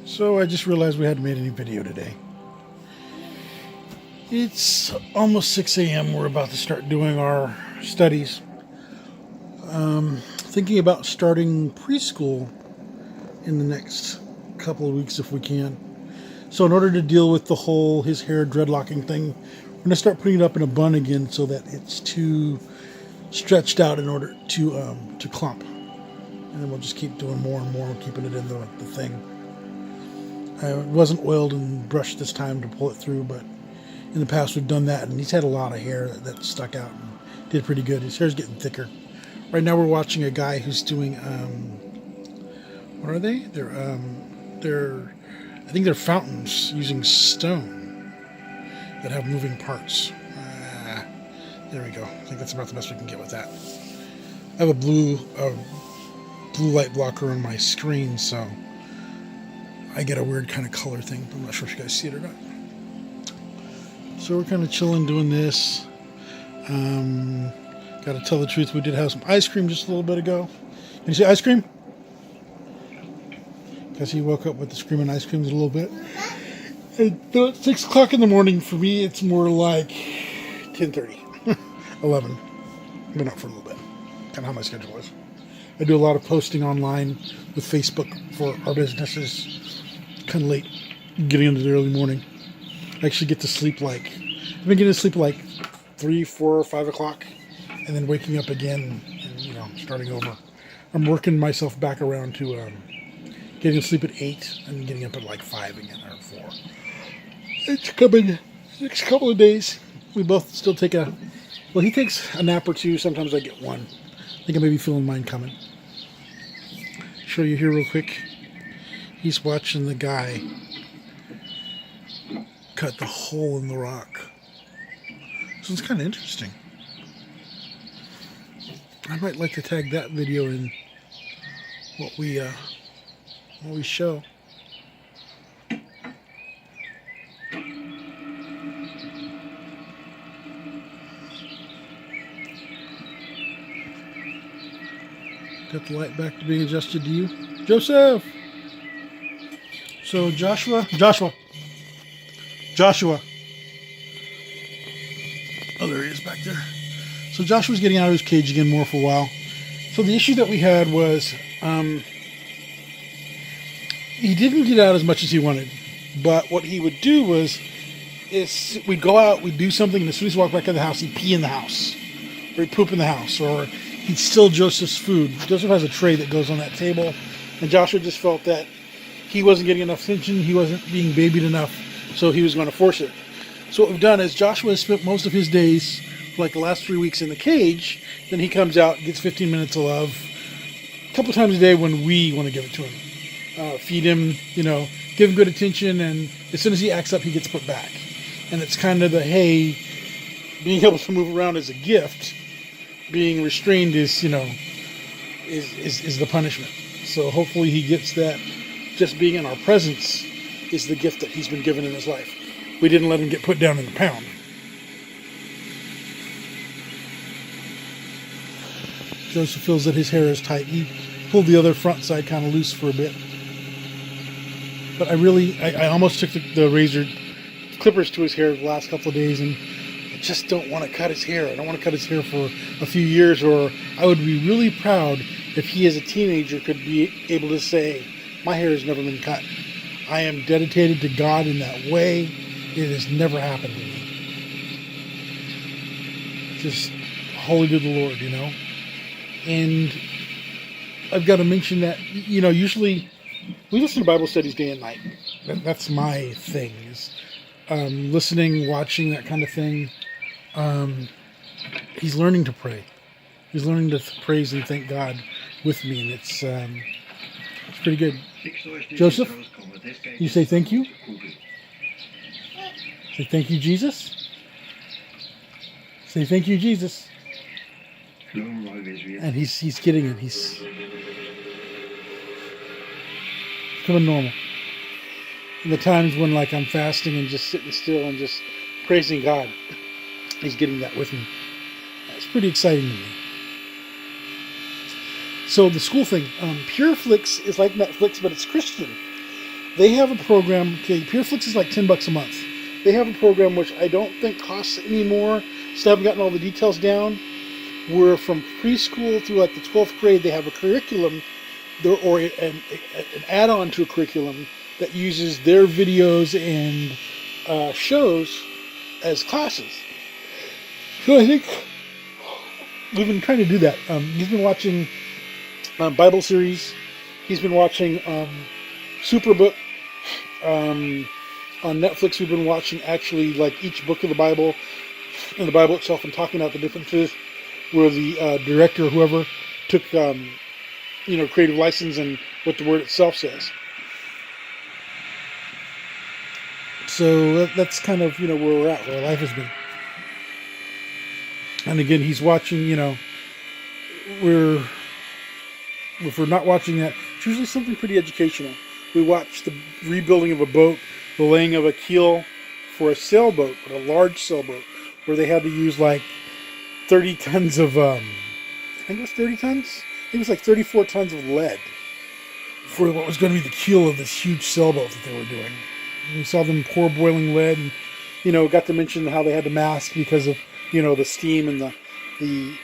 So I just realized we hadn't made any video today. It's almost 6 a.m. We're about to start doing our studies. Thinking about starting preschool in the next couple of weeks if we can. So in order to deal with the whole his hair dreadlocking thing, we're going to start putting it up in a bun again so that it's too stretched out in order to clump. And then we'll just keep doing more and more, keeping it in the thing. It wasn't oiled and brushed this time to pull it through, but in the past we've done that, and he's had a lot of hair that stuck out and did pretty good. His hair's getting thicker. Right now we're watching a guy who's doing, what are they? They're I think they're fountains using stone that have moving parts. There we go. I think that's about the best we can get with that. I have a blue light blocker on my screen, so I get a weird kind of color thing. I'm not sure if you guys see it or not. So we're kind of chilling doing this. Got to tell the truth, we did have some ice cream just a little bit ago. Can you see ice cream? Because he woke up with the screaming ice creams a little bit. Though it's 6 o'clock in the morning, for me it's more like 10:30, 11. I've been up for a little bit. Kind of how my schedule is. I do a lot of posting online with Facebook for our businesses. Kind of late, getting into the early morning. I actually get to sleep I've been getting to sleep 3, 4, or 5 o'clock, and then waking up again and starting over. I'm working myself back around to getting to sleep at 8 and getting up at 5 again, or 4. It's coming next couple of days. We both still take he takes a nap or two. Sometimes I get one. I think I may be feeling mine coming. Show you here real quick. He's watching the guy cut the hole in the rock. So it's kind of interesting. I might like to tag that video in what we show. Got the light back to being adjusted to you, Joseph. So Joshua. Oh, there he is back there. So Joshua's getting out of his cage again more for a while. So the issue that we had was he didn't get out as much as he wanted. But what he would do we'd go out, we'd do something, and as soon as he walked back in the house, he'd pee in the house. Or he'd poop in the house. Or he'd steal Joseph's food. Joseph has a tray that goes on that table. And Joshua just felt that he wasn't getting enough attention. He wasn't being babied enough. So he was going to force it. So what we've done is Joshua has spent most of his days, the last 3 weeks in the cage. Then he comes out, gets 15 minutes of love. A couple times a day when we want to give it to him. Feed him, give him good attention. And as soon as he acts up, he gets put back. And it's kind of being able to move around is a gift. Being restrained is the punishment. So hopefully he gets that. Just being in our presence is the gift that he's been given in his life. We didn't let him get put down in the pound. Joseph feels that his hair is tight. He pulled the other front side kind of loose for a bit. But I almost took the razor clippers to his hair the last couple of days, and I just don't want to cut his hair. I don't want to cut his hair for a few years, or I would be really proud if he as a teenager could be able to say, my hair has never been cut. I am dedicated to God in that way. It has never happened to me. Just holy to the Lord, And I've got to mention that, usually we listen to Bible studies day and night. That's my thing, is listening, watching, that kind of thing. He's learning to pray. He's learning to praise and thank God with me, and it's pretty good. Joseph, you say thank you? Say thank you, Jesus. Say thank you, Jesus. And he's getting it. He's becoming normal. In the times when I'm fasting and just sitting still and just praising God, he's getting that with me. It's pretty exciting to me. So the school thing, PureFlix is like Netflix, but it's Christian. They have a program. Okay, PureFlix is like $10 a month. They have a program which I don't think costs anymore. Still haven't gotten all the details down. Where from preschool through like the 12th grade, they have a curriculum, or an add-on to a curriculum that uses their videos and shows as classes. So I think we've been trying to do that. He's been watching Bible series. He's been watching Superbook. On Netflix, we've been watching actually like each book of the Bible and the Bible itself, and talking about the differences. Where the director or whoever took creative license and what the word itself says. So that's kind of where we're at, where our life has been. And again, he's watching. If we're not watching that, it's usually something pretty educational. We watch the rebuilding of a boat, the laying of a keel for a sailboat, but a large sailboat, where they had to use like 30 tons of, I think it was 30 tons? I think it was like 34 tons of lead for what was going to be the keel of this huge sailboat that they were doing. And we saw them pour boiling lead, and, got to mention how they had to mask because of, the steam and the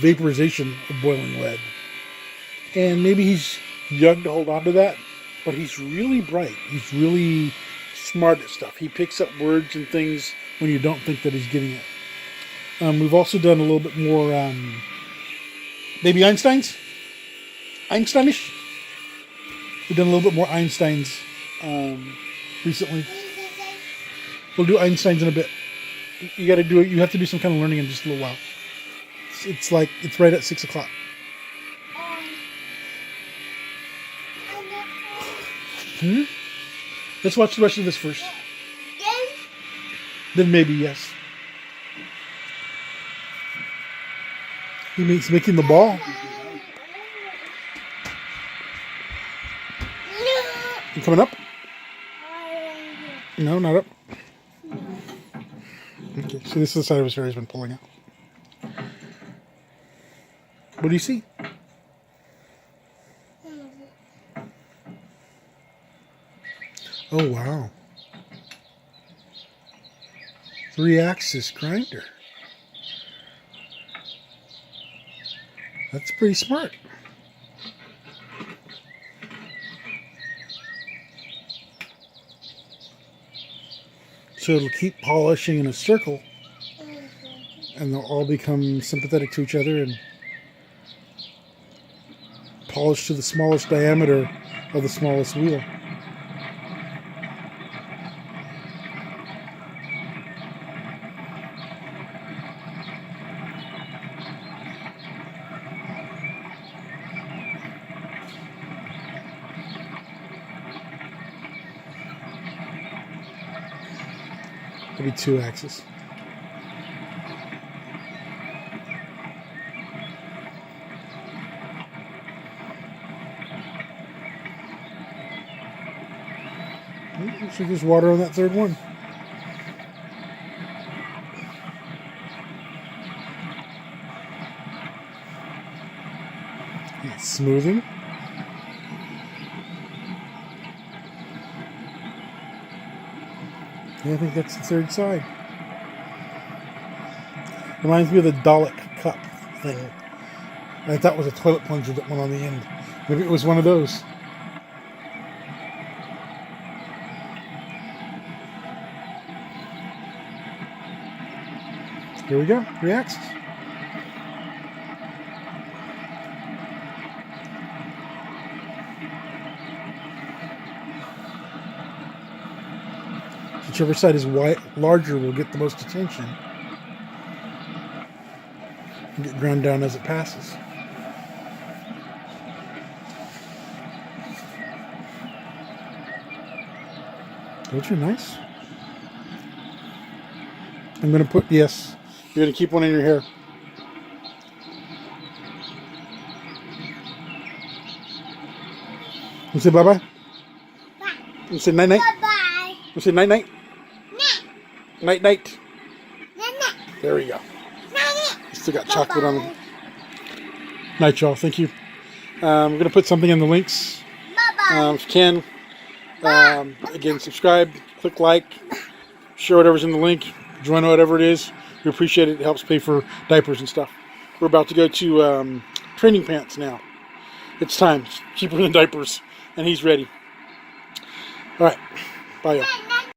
vaporization of boiling lead. And maybe he's young to hold on to that, but he's really bright. He's really smart at stuff. He picks up words and things when you don't think that he's getting it. We've also done a little bit more maybe Einsteinish. We've done a little bit more Einsteins recently. We'll do Einsteins in a bit. You got to do it. You have to do some kind of learning in just a little while. It's right at 6 o'clock. Let's watch the rest of this first. Then maybe yes. He's making the ball. You coming up? No, not up. Okay, so this is the side of his hair he's been pulling out. What do you see? Oh, wow. 3-axis grinder. That's pretty smart. So it'll keep polishing in a circle, and they'll all become sympathetic to each other and polish to the smallest diameter of the smallest wheel. Maybe 2 axes. Looks like there's water on that third one. It's smoothing. Yeah, I think that's the third side. Reminds me of the Dalek cup thing. I thought was a toilet plunger that went on the end. Maybe it was one of those. Here we go. 3 axes. Whichever side is larger will get the most attention and get ground down as it passes. Those are nice. I'm going to put, yes, you're going to keep one in your hair. You say bye-bye? Bye. You say night-night? Bye-bye. You say night-night? Night. Night-night. Night-night. There we go. Night-night. Still got chocolate on it. Night, y'all. Thank you. I'm going to put something in the links. Bye-bye. If you can, Again, subscribe, click like, share whatever's in the link, join whatever it is. We appreciate it. It helps pay for diapers and stuff. We're about to go to training pants now. It's time. It's cheaper than diapers, and he's ready. All right. Bye, y'all.